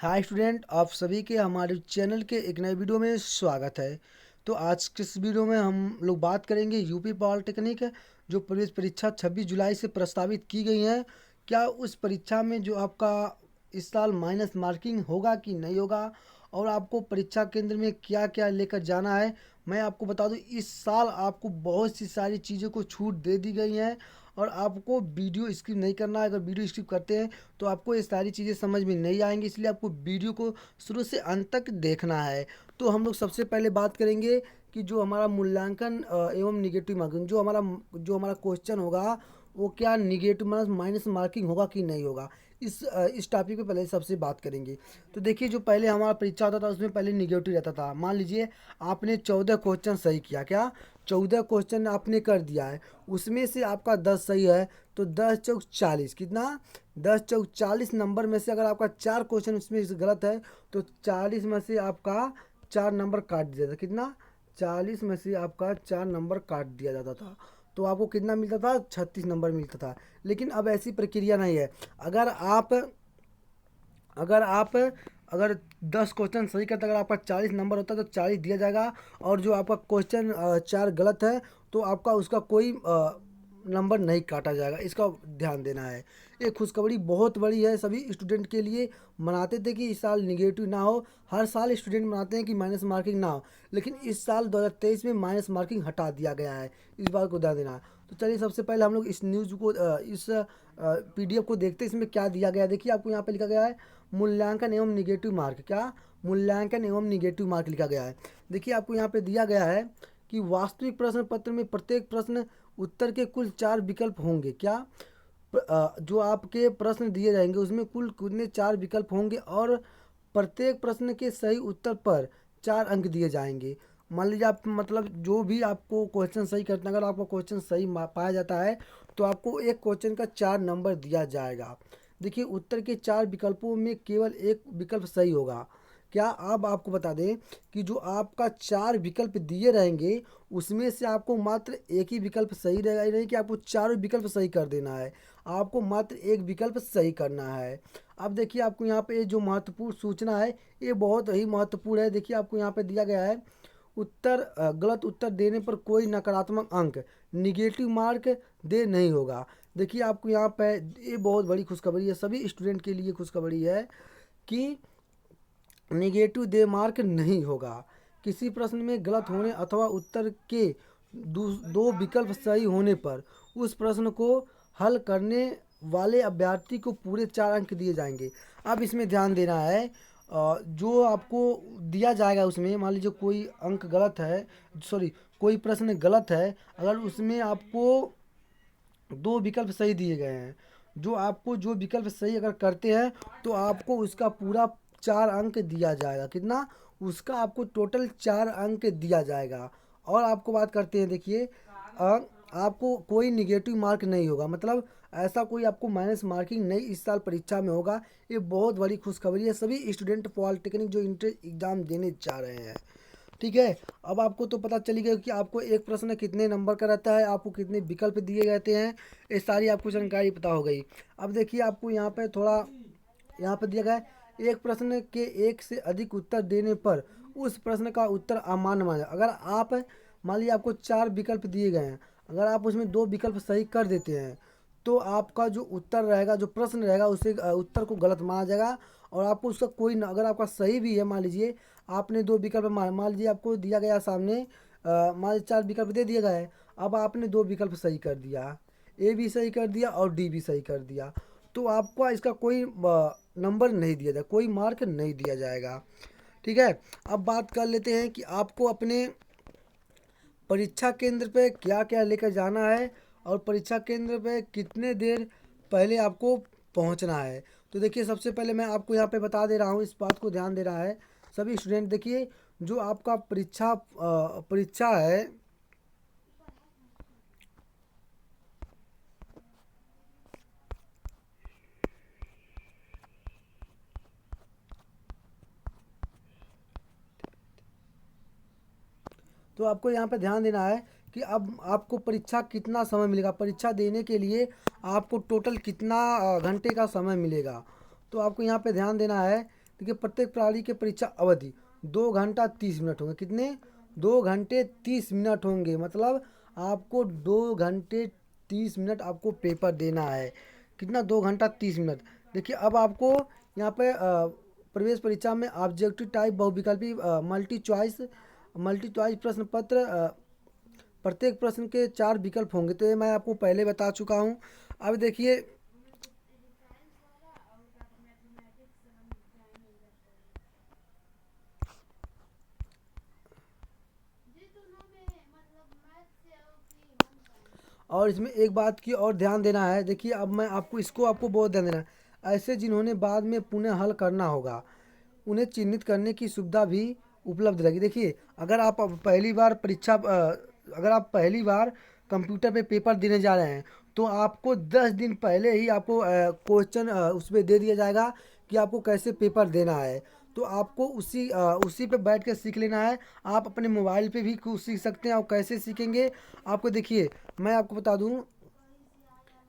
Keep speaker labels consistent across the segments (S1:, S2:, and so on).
S1: Hi student, आप सभी के हमारे चैनल के एक नए वीडियो में स्वागत है। तो आज के इस वीडियो में हम लोग बात करेंगे यूपी पॉलिटेक्निक जो प्रवेश परीक्षा 26 जुलाई से प्रस्तावित की गई है। क्या उस परीक्षा में जो आपका इस साल माइनस मार्किंग होगा कि नहीं होगा, और आपको परीक्षा केंद्र में क्या क्या लेकर जाना है। मैं आपको बता दूं, इस साल आपको बहुत सी सारी चीज़ों को छूट दे दी गई हैं और आपको वीडियो स्किप नहीं करना है। अगर वीडियो स्किप करते हैं तो आपको ये सारी चीज़ें समझ में नहीं आएंगी, इसलिए आपको वीडियो को शुरू से अंत तक देखना है। तो हम लोग सबसे पहले बात करेंगे कि जो हमारा मूल्यांकन एवं निगेटिव मार्किंग जो हमारा क्वेश्चन होगा वो क्या निगेटिव माइनस मार्किंग होगा कि नहीं होगा। इस टॉपिक पे पहले सबसे बात करेंगे। तो देखिए, जो पहले हमारा परीक्षा होता था उसमें पहले निगेटिव रहता था। मान लीजिए आपने 14 क्वेश्चन सही किया, क्या 14 क्वेश्चन आपने कर दिया है, उसमें से आपका 10 सही है, तो 10 चौक 40 कितना, 10 चौक 40 नंबर में से अगर आपका 4 क्वेश्चन उसमें से गलत है तो 40 में से आपका 4 नंबर काट दिया जाता। कितना, 40 में से आपका 4 नंबर काट दिया जाता था। तो आपको कितना मिलता था, 36 नंबर मिलता था। लेकिन अब ऐसी प्रक्रिया नहीं है। अगर आप अगर आप अगर 10 क्वेश्चन सही करते, अगर आपका 40 नंबर होता है तो 40 दिया जाएगा, और जो आपका क्वेश्चन 4 गलत है तो आपका उसका कोई नंबर नहीं काटा जाएगा। इसका ध्यान देना है। ये खुशखबरी बहुत बड़ी है सभी स्टूडेंट के लिए। मनाते थे कि इस साल निगेटिव ना हो, हर साल स्टूडेंट मनाते हैं कि माइनस मार्किंग ना हो, लेकिन इस साल 2023 में माइनस मार्किंग हटा दिया गया है। इस बात को ध्यान देना है। तो चलिए सबसे पहले हम लोग इस न्यूज़ को इस पीडीएफ को देखते हैं, इसमें क्या दिया गया है। देखिए, आपको यहाँ पे लिखा गया है मूल्यांकन एवं निगेटिव मार्क। क्या, मूल्यांकन एवं निगेटिव मार्क लिखा गया है। देखिए, आपको यहाँ पे दिया गया है कि वास्तविक प्रश्न पत्र में प्रत्येक प्रश्न उत्तर के कुल 4 विकल्प होंगे। क्या, जो आपके प्रश्न दिए जाएंगे उसमें कुल कितने 4 विकल्प होंगे, और प्रत्येक प्रश्न के सही उत्तर पर 4 अंक दिए जाएंगे। मान लीजिए आप मतलब जो भी आपको क्वेश्चन सही करना है, अगर आपका क्वेश्चन सही पाया जाता है तो आपको एक क्वेश्चन का 4 नंबर दिया जाएगा। देखिए, उत्तर के 4 विकल्पों में केवल एक विकल्प सही होगा। क्या, अब आपको बता दें कि जो आपका 4 विकल्प दिए रहेंगे उसमें से आपको मात्र एक ही विकल्प सही रहेगा। ये नहीं कि आपको चारों विकल्प सही कर देना है, आपको मात्र एक विकल्प सही करना है। अब देखिए, आपको यहाँ पे जो महत्वपूर्ण सूचना है ये बहुत ही महत्वपूर्ण है। देखिए, आपको यहाँ पे दिया गया है गलत उत्तर देने पर कोई नकारात्मक अंक निगेटिव मार्क दे नहीं होगा। देखिए, आपको यहाँ पे ये बहुत बड़ी खुशखबरी है, सभी स्टूडेंट के लिए खुशखबरी है कि निगेटिव दे मार्क नहीं होगा। किसी प्रश्न में गलत होने अथवा उत्तर के दो विकल्प सही होने पर उस प्रश्न को हल करने वाले अभ्यर्थी को पूरे 4 अंक दिए जाएंगे। अब इसमें ध्यान देना है, जो आपको दिया जाएगा उसमें मान लीजिए कोई अंक गलत है, सॉरी, कोई प्रश्न गलत है, अगर उसमें आपको 2 विकल्प सही दिए गए हैं, जो विकल्प सही अगर करते हैं तो आपको उसका पूरा 4 अंक दिया जाएगा। कितना, उसका आपको टोटल 4 अंक दिया जाएगा। और आपको बात करते हैं, देखिए, आपको कोई निगेटिव मार्क नहीं होगा, मतलब ऐसा कोई आपको माइनस मार्किंग नहीं इस साल परीक्षा में होगा। ये बहुत बड़ी खुशखबरी है सभी स्टूडेंट पॉलिटेक्निक जो इंटर एग्ज़ाम देने जा रहे हैं। ठीक है, अब आपको तो पता चली गई कि आपको एक प्रश्न कितने नंबर का रहता है, आपको कितने विकल्प दिए जाते हैं, ये सारी आपको जानकारी पता हो गई। अब देखिए, आपको यहाँ पे थोड़ा यहाँ पे दिया गया है एक प्रश्न के एक से अधिक उत्तर देने पर उस प्रश्न का उत्तर अमान्य माना जाए। अगर आप मान लीजिए आपको 4 विकल्प दिए गए हैं, अगर आप उसमें 2 विकल्प सही कर देते हैं तो आपका जो उत्तर रहेगा, जो प्रश्न रहेगा, उसे उत्तर को गलत माना जाएगा। और आपको उसका अगर आपका सही भी है, मान लीजिए आपने 2 विकल्प मान लीजिए आपको दिया गया सामने, मान लीजिए 4 विकल्प दे दिया गया है, अब आपने 2 विकल्प सही कर दिया, ए भी सही कर दिया और डी भी सही कर दिया, तो आपको इसका कोई नंबर नहीं दिया जाएगा, कोई मार्क नहीं दिया जाएगा। ठीक है, अब बात कर लेते हैं कि आपको अपने परीक्षा केंद्र पे क्या क्या लेकर जाना है और परीक्षा केंद्र पे कितने देर पहले आपको पहुंचना है। तो देखिए, सबसे पहले मैं आपको यहाँ पे बता दे रहा हूँ, इस बात को ध्यान देना है सभी स्टूडेंट। देखिए, जो आपका परीक्षा है, तो आपको यहाँ पे ध्यान देना है कि अब आपको परीक्षा कितना समय मिलेगा, परीक्षा देने के लिए आपको टोटल कितना घंटे का समय मिलेगा। तो आपको यहाँ पे ध्यान देना है देखिए प्रत्येक प्रणाली के परीक्षा अवधि 2 घंटा 30 मिनट होंगे। कितने? 2 घंटे 30 मिनट होंगे। मतलब आपको 2 घंटे 30 मिनट आपको पेपर देना है। कितना? 2 घंटा 30 मिनट। देखिए अब आपको यहाँ पे प्रवेश परीक्षा में ऑब्जेक्टिव टाइप बहुविकल्पी मल्टी चॉइस प्रश्न पत्र प्रत्येक प्रश्न के 4 विकल्प होंगे। तो ये मैं आपको पहले बता चुका हूँ। अब देखिए और इसमें एक बात की और ध्यान देना है। देखिए अब मैं आपको बहुत ध्यान देना है। ऐसे जिन्होंने बाद में पुनः हल करना होगा उन्हें चिन्हित करने की सुविधा भी उपलब्ध रहेगी। देखिए अगर आप पहली बार कंप्यूटर पे पेपर देने जा रहे हैं तो आपको 10 दिन पहले ही आपको क्वेश्चन उसमें दे दिया जाएगा कि आपको कैसे पेपर देना है। तो आपको उसी पे बैठ के सीख लेना है। आप अपने मोबाइल पे भी कुछ सीख सकते हैं। और कैसे सीखेंगे आपको, देखिए मैं आपको बता दूं,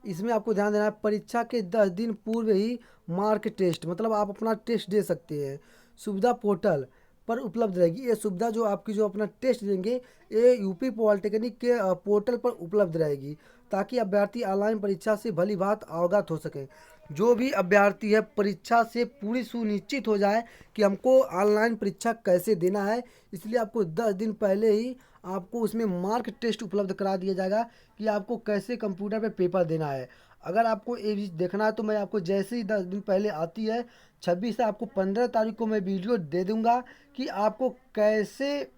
S1: इसमें आपको ध्यान देना है। परीक्षा के 10 दिन पूर्व ही मार्क टेस्ट, मतलब आप अपना टेस्ट दे सकते हैं, सुविधा पोर्टल पर उपलब्ध रहेगी। ये सुविधा जो आपकी जो अपना टेस्ट देंगे ये यूपी पॉलिटेक्निक के पोर्टल पर उपलब्ध रहेगी, ताकि अभ्यर्थी ऑनलाइन परीक्षा से भली भांति अवगत हो सकें। जो भी अभ्यर्थी है परीक्षा से पूरी सुनिश्चित हो जाए कि हमको ऑनलाइन परीक्षा कैसे देना है, इसलिए आपको 10 दिन पहले ही आपको उसमें मार्क टेस्ट उपलब्ध करा दिया जाएगा कि आपको कैसे कंप्यूटर पे पेपर देना है। अगर आपको ये भी देखना है तो मैं आपको जैसे ही 10 दिन पहले आती है 26 से आपको 15 तारीख को मैं वीडियो दे दूंगा कि आपको कैसे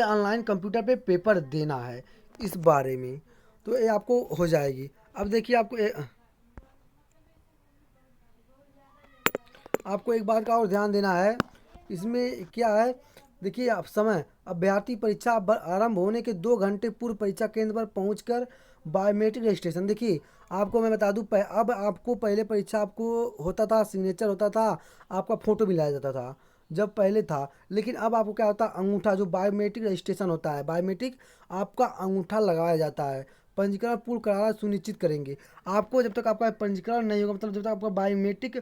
S1: ऑनलाइन कंप्यूटर पे पेपर देना है इस बारे में। तो ये आपको हो जाएगी। अब देखिए आपको एक बात का और ध्यान देना है। इसमें क्या है, देखिए आप समय अभ्यर्थी परीक्षा आरंभ होने के 2 घंटे पूर्व परीक्षा केंद्र पर पहुंचकर बायोमेट्रिक रजिस्ट्रेशन। देखिए आपको मैं बता दूं, अब आपको पहले परीक्षा आपको होता था, सिग्नेचर होता था, आपका फ़ोटो मिलाया जाता था जब पहले था। लेकिन अब आपको क्या होता है, अंगूठा जो बायोमेट्रिक रजिस्ट्रेशन होता है, बायोमेट्रिक आपका अंगूठा लगाया जाता है। पंजीकरण पूर्ण कराना सुनिश्चित करेंगे। आपको जब तक आपका पंजीकरण नहीं होगा, मतलब जब तक आपका बायोमेट्रिक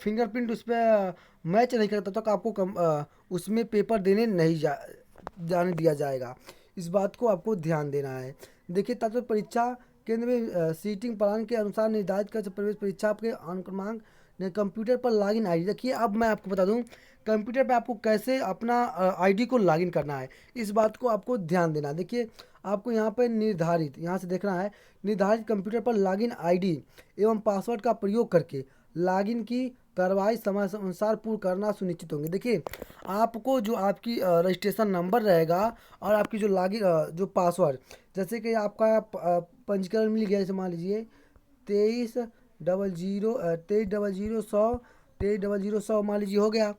S1: फिंगरप्रिंट उस पर मैच नहीं करता तब तक आपको उसमें पेपर देने नहीं जाने दिया जाएगा। इस बात को आपको ध्यान देना है। देखिए तत्व परीक्षा केंद्र में सीटिंग प्लान के अनुसार निर्धारित कर प्रवेश परीक्षा आपके अनुक्रमांक ने कंप्यूटर पर लॉगिन आईडी। देखिए अब मैं आपको बता दूं कंप्यूटर पे आपको कैसे अपना आईडी को लॉगिन करना है, इस बात को आपको ध्यान देना। देखिए आपको यहाँ पर यहाँ से देखना है, निर्धारित कंप्यूटर पर लॉगिन आईडी एवं पासवर्ड का प्रयोग करके लॉगिन की कार्रवाई समय अनुसार पूर्ण करना सुनिश्चित होंगे। देखिए आपको जो आपकी रजिस्ट्रेशन नंबर रहेगा और आपकी जो जो पासवर्ड, जैसे कि आपका पंजीकरण मिल गया, जैसे मान लीजिए 2300 मान लीजिए हो गया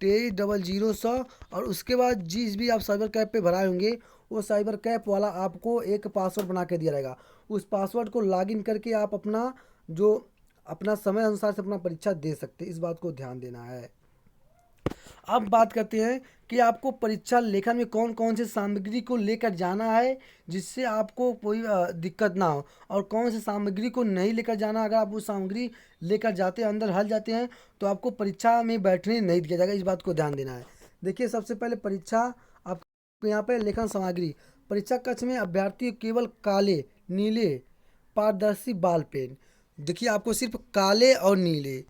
S1: 2300 और उसके बाद जिस भी आप साइबर कैब पे भराए होंगे वो साइबर कैब वाला आपको एक पासवर्ड बना के दिया रहेगा। उस पासवर्ड को लॉगिन करके आप अपना समय अनुसार से अपना परीक्षा दे सकते हैं। इस बात को ध्यान देना है। अब बात करते हैं कि आपको परीक्षा लेखन में कौन कौन से सामग्री को लेकर जाना है जिससे आपको कोई दिक्कत ना हो, और कौन से सामग्री को नहीं लेकर जाना। अगर आप वो सामग्री लेकर जाते हैं, अंदर हल जाते हैं, तो आपको परीक्षा में बैठने नहीं दिया जाएगा। इस बात को ध्यान देना है। देखिए सबसे पहले आपको यहाँ पर लेखन सामग्री, परीक्षा कक्ष में अभ्यर्थी केवल नीले पारदर्शी बॉल पेन, देखिए आपको सिर्फ काले और नीले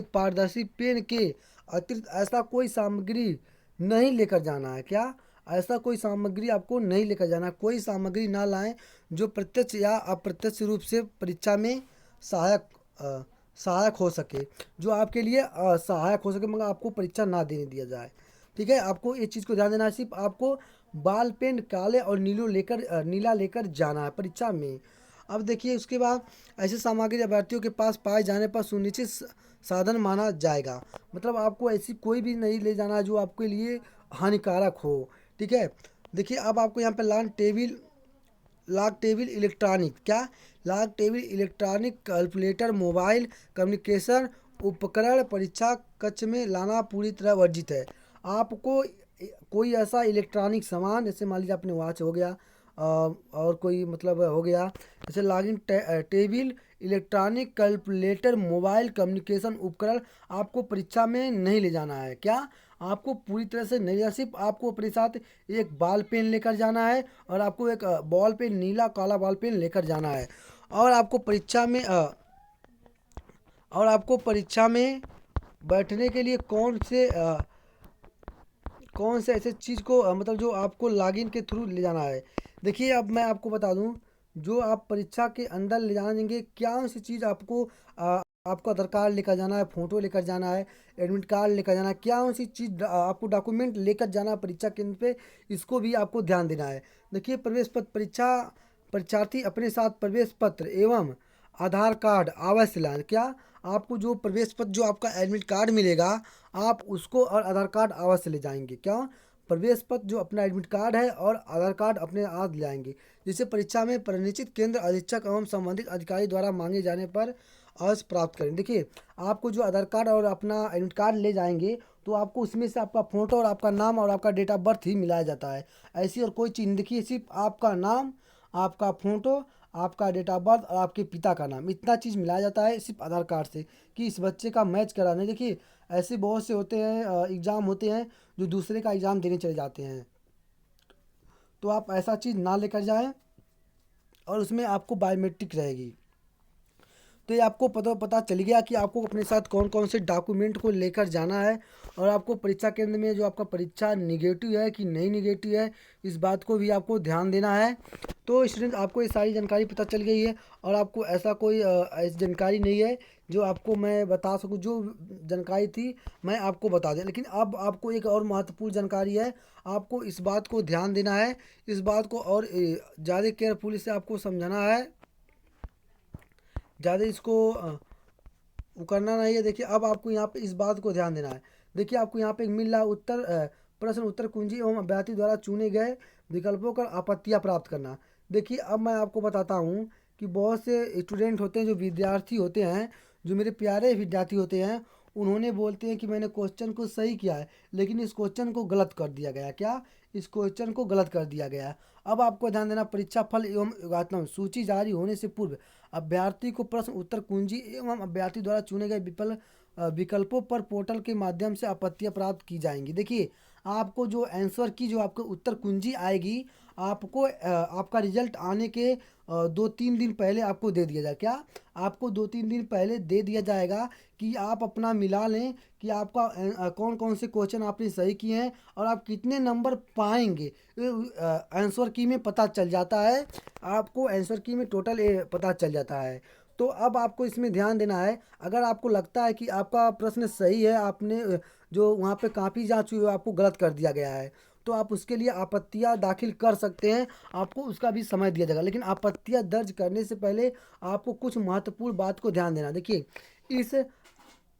S1: पारदर्शी पेन के अतिरिक्त ऐसा कोई सामग्री नहीं लेकर जाना है। क्या? ऐसा कोई सामग्री आपको नहीं लेकर जाना है। कोई सामग्री ना लाएं जो प्रत्यक्ष या अप्रत्यक्ष रूप से परीक्षा में सहायक हो सके, जो आपके लिए सहायक हो सके मगर आपको परीक्षा ना देने दिया जाए। ठीक है, आपको इस चीज़ को ध्यान देना है। सिर्फ आपको बाल पेन काले और नीला लेकर जाना है परीक्षा में। अब देखिए उसके बाद ऐसे सामग्री अभ्यर्थियों के पास पाए जाने पर सुनिश्चित साधन माना जाएगा। मतलब आपको ऐसी कोई भी नहीं ले जाना जो आपके लिए हानिकारक हो। ठीक है, देखिए अब आपको यहाँ पे log table electronic calculator mobile communication उपकरण परीक्षा कक्ष में लाना पूरी तरह वर्जित है। आपको कोई ऐसा इलेक्ट्रॉनिक सामान, जैसे मान लीजिए अपने वॉच हो गया, और कोई मतलब हो गया जैसे login table, electronic calculator, mobile communication उपकरण आपको परीक्षा में नहीं ले जाना है। क्या आपको पूरी तरह से नहीं जाना, सिर्फ आपको अपने साथ एक बॉल पेन लेकर जाना है और आपको एक बॉल पेन, नीला काला बॉल पेन लेकर जाना है। और आपको परीक्षा में बैठने के लिए कौन से ऐसे चीज़ को मतलब जो आपको लॉगिन के थ्रू ले जाना है। देखिए अब मैं आपको बता दूं, जो आप परीक्षा के अंदर ले जाएंगे क्या सी चीज़ आपको आपको आधार कार्ड लेकर जाना है, फ़ोटो लेकर जाना है, एडमिट कार्ड लेकर जाना है, क्या सी चीज़ आपको डॉक्यूमेंट लेकर जाना है परीक्षा केंद्र पे, इसको भी आपको ध्यान देना है। देखिए प्रवेश पत्र, परीक्षार्थी अपने साथ प्रवेश पत्र एवं आधार कार्ड अवश्य लाएं। क्या आपको जो प्रवेश पत्र, जो आपका एडमिट कार्ड मिलेगा, आप उसको और आधार कार्ड अवश्य ले जाएंगे। क्या प्रवेश पत्र, जो अपना एडमिट कार्ड है और आधार कार्ड अपने साथ ले जाएंगे, जिसे परीक्षा में परिनिश्चित केंद्र अधीक्षक एवं संबंधित अधिकारी द्वारा मांगे जाने पर अवश्य प्राप्त करें। देखिए आपको जो आधार कार्ड और अपना एडमिट कार्ड ले जाएंगे तो आपको उसमें से आपका फ़ोटो और आपका नाम और आपका डेट ऑफ बर्थ ही मिलाया जाता है। ऐसी और कोई चीज़ नहीं, देखिए सिर्फ आपका नाम, आपका फ़ोटो, आपका डेट ऑफ बर्थ और आपके पिता का नाम, इतना चीज़ मिलाया जाता है सिर्फ आधार कार्ड से कि इस बच्चे का मैच कराने। देखिए ऐसे बहुत से होते हैं एग्ज़ाम होते हैं जो दूसरे का एग्ज़ाम देने चले जाते हैं, तो आप ऐसा चीज़ ना लेकर जाएं और उसमें आपको बायोमेट्रिक रहेगी। तो ये आपको पता चल गया कि आपको अपने साथ कौन कौन से डॉक्यूमेंट को लेकर जाना है और आपको परीक्षा केंद्र में जो आपका परीक्षा निगेटिव है कि नहीं निगेटिव है, इस बात को भी आपको ध्यान देना है। तो स्टूडेंट आपको ये सारी जानकारी पता चल गई है और आपको ऐसा कोई ऐसी जानकारी नहीं है जो आपको मैं बता सकूं, जो जानकारी थी मैं आपको बता दें। लेकिन अब आपको एक और महत्वपूर्ण जानकारी है, आपको इस बात को ध्यान देना है, इस बात को और ज़्यादा केयरफुली से आपको समझाना है, ज़्यादा इसको वो करना नहीं है। देखिए अब आपको यहाँ पे इस बात को ध्यान देना है। देखिए आपको यहाँ पे मिल रहा प्रश्न उत्तर कुंजी एवं अभ्यर्थी द्वारा चुने गए विकल्पों पर आपत्तियाँ प्राप्त करना। देखिए अब मैं आपको बताता हूँ कि बहुत से स्टूडेंट होते हैं, जो विद्यार्थी होते हैं, जो मेरे प्यारे विद्यार्थी होते हैं, उन्होंने बोलते हैं कि मैंने क्वेश्चन को सही किया है लेकिन इस क्वेश्चन को गलत कर दिया गया। क्या इस क्वेश्चन को गलत कर दिया गया है। अब आपको ध्यान देना, परीक्षा फल एवं योगात्मक सूची जारी होने से पूर्व अभ्यर्थी को प्रश्न उत्तर कुंजी एवं अभ्यर्थी द्वारा चुने गए विकल्पों पर पोर्टल के माध्यम से आपत्तियां प्राप्त की जाएंगी। देखिए आपको जो आंसर की जो आपको उत्तर कुंजी आएगी, आपको आपका रिजल्ट आने के 2-3 दिन पहले आपको दे दिया जाए। क्या आपको 2-3 दिन पहले दे दिया जाएगा कि आप अपना मिला लें कि आपका कौन कौन से क्वेश्चन आपने सही किए हैं और आप कितने नंबर पाएंगे। आंसर की में पता चल जाता है, आपको आंसर की में टोटल पता चल जाता है। तो अब आपको इसमें ध्यान देना है, अगर आपको लगता है कि आपका प्रश्न सही है, आपने जो वहाँ पे कापी जांच हुई आपको गलत कर दिया गया है, तो आप उसके लिए आपत्तियां दाखिल कर सकते हैं, आपको उसका भी समय दिया जाएगा। लेकिन आपत्तियां दर्ज करने से पहले आपको कुछ महत्वपूर्ण बात को ध्यान देना। देखिए इस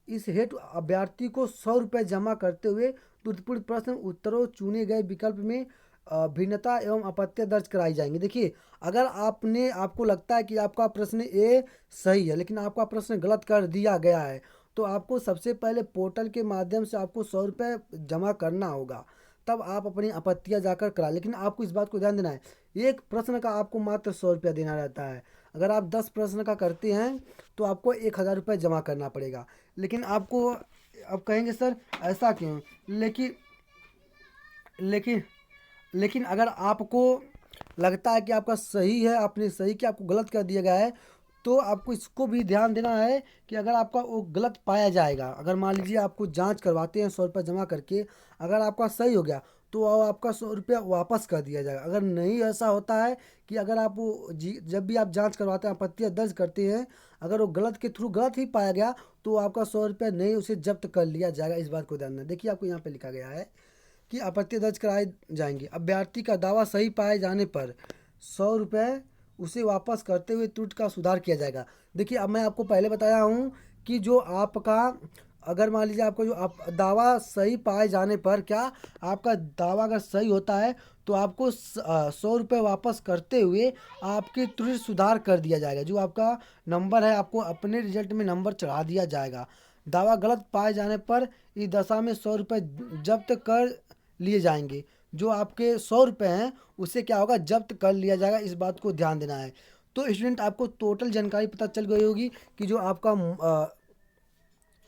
S1: इस हेतु अभ्यर्थी को 100 रुपये जमा करते हुए त्रुटिपूर्ण प्रश्न उत्तरों चुने गए विकल्प में भिन्नता एवं आपत्तियां दर्ज कराई जाएंगी। देखिए अगर आपको लगता है कि आपका प्रश्न ए सही है लेकिन आपका प्रश्न गलत कर दिया गया है, तो आपको सबसे पहले पोर्टल के माध्यम से आपको 100 रुपये जमा करना होगा, तब आप अपनी आपत्तियां जाकर करा। लेकिन आपको इस बात को ध्यान देना है, एक प्रश्न का आपको मात्र 100 रुपया देना रहता है। अगर आप 10 प्रश्न का करते हैं तो आपको 1000 रुपये जमा करना पड़ेगा। लेकिन आपको अब कहेंगे सर ऐसा क्यों, लेकिन लेकिन लेकिन अगर आपको लगता है कि आपका सही है, आपने सही किया, आपको गलत कर दिया गया है, तो आपको इसको भी ध्यान देना है कि अगर आपका वो गलत पाया जाएगा, अगर मान लीजिए आपको जांच करवाते हैं 100 रुपये जमा करके, अगर आपका सही हो गया तो आपका 100 रुपया वापस कर दिया जाएगा। अगर नहीं ऐसा होता है कि अगर आप जब भी आप जांच करवाते हैं, आपत्तियां दर्ज करते हैं, अगर वो गलत के थ्रू गलत ही पाया गया तो आपका 100 रुपया नहीं, उसे जब्त कर लिया जाएगा। इस बात को ध्यान देना। देखिए आपको यहाँ पे लिखा गया है कि आपत्ति दर्ज कराए जाएंगे। अभ्यर्थी का दावा सही पाए जाने पर 100 रुपये उसे वापस करते हुए त्रुटि का सुधार किया जाएगा। देखिए अब मैं आपको पहले बताया हूँ कि जो आपका, अगर मान लीजिए आपको जो आप दावा सही पाए जाने पर, क्या आपका दावा अगर सही होता है तो आपको 100 रुपये वापस करते हुए आपकी त्रुटि सुधार कर दिया जाएगा। जो आपका नंबर है आपको अपने रिजल्ट में नंबर चढ़ा दिया जाएगा। दावा गलत पाए जाने पर इस दशा में 100 रुपये जब्त कर लिए जाएंगे। जो आपके 100 रुपये हैं उससे क्या होगा, जब्त कर लिया जाएगा। इस बात को ध्यान देना है। तो स्टूडेंट, आपको टोटल जानकारी पता चल गई होगी कि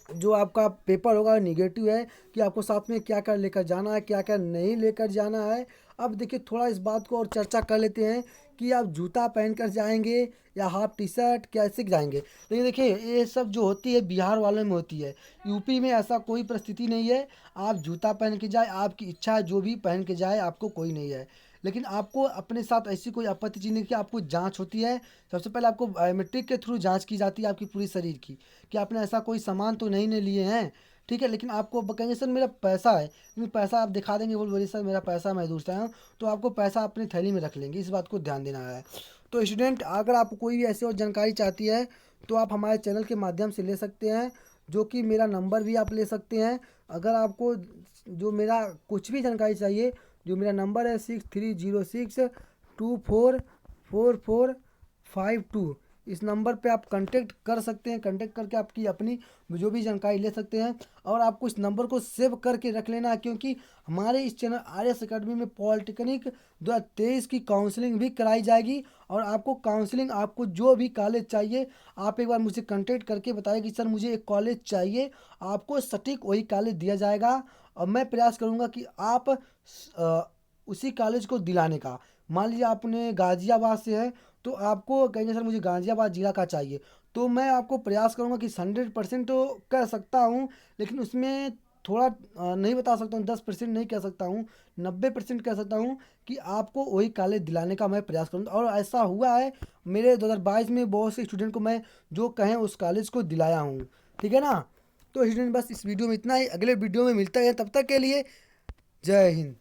S1: जो आपका पेपर होगा निगेटिव है, कि आपको साथ में क्या क्या लेकर जाना है, क्या क्या नहीं लेकर जाना है। अब देखिए, थोड़ा इस बात को और चर्चा कर लेते हैं कि आप जूता पहन कर जाएंगे या हाफ टी शर्ट कैसे जाएंगे। लेकिन देखिए, ये सब जो होती है बिहार वालों में होती है, यूपी में ऐसा कोई परिस्थिति नहीं है। आप जूता पहन के जाए, आपकी इच्छा है, जो भी पहन के जाए, आपको कोई नहीं है। लेकिन आपको अपने साथ ऐसी कोई आपत्ति चीज़ नहीं कि आपको जांच होती है। सबसे पहले आपको बायोमेट्रिक के थ्रू जांच की जाती है आपकी पूरी शरीर की, कि आपने ऐसा कोई सामान तो नहीं ने लिए हैं। ठीक है, लेकिन आपको कहेंगे सर मेरा पैसा है, लेकिन पैसा आप दिखा देंगे, बोलिए सर मेरा पैसा मैं दूर से आया हूँ, तो आपको पैसा अपनी थैली में रख लेंगे। इस बात को ध्यान देना है। तो स्टूडेंट, अगर आपको कोई भी ऐसी और जानकारी चाहती है तो आप हमारे चैनल के माध्यम से ले सकते हैं, जो कि मेरा नंबर भी आप ले सकते हैं। अगर आपको जो मेरा कुछ भी जानकारी चाहिए, जो मेरा नंबर है 6306244452, इस नंबर पे आप कांटेक्ट कर सकते हैं। कांटेक्ट करके आपकी अपनी जो भी जानकारी ले सकते हैं। और आपको इस नंबर को सेव करके रख लेना है, क्योंकि हमारे इस चैनल RS अकेडमी में पॉलिटेक्निक 2023 की काउंसलिंग भी कराई जाएगी। और आपको काउंसलिंग, आपको जो भी कॉलेज चाहिए, आप एक बार मुझे कांटेक्ट करके बताइए कि सर मुझे एक कॉलेज चाहिए, आपको सटीक वही कॉलेज दिया जाएगा। और मैं प्रयास करूँगा कि आप उसी कॉलेज को दिलाने का। मान लीजिए आपने गाज़ियाबाद से है, तो आपको कहेंगे सर मुझे गाज़ियाबाद ज़िला का चाहिए, तो मैं आपको प्रयास करूँगा कि 100% तो कह सकता हूँ, लेकिन उसमें थोड़ा नहीं बता सकता हूँ, 10% नहीं कह सकता हूँ, 90% कह सकता हूँ कि आपको वही कॉलेज दिलाने का मैं प्रयास करूँगा। और ऐसा हुआ है, मेरे 2022 में बहुत से स्टूडेंट को मैं जो कहें उस कॉलेज को दिलाया हूँ। ठीक है ना। तो स्टूडेंट, बस इस वीडियो में इतना ही। अगले वीडियो में मिलता है, तब तक के लिए जय हिंद।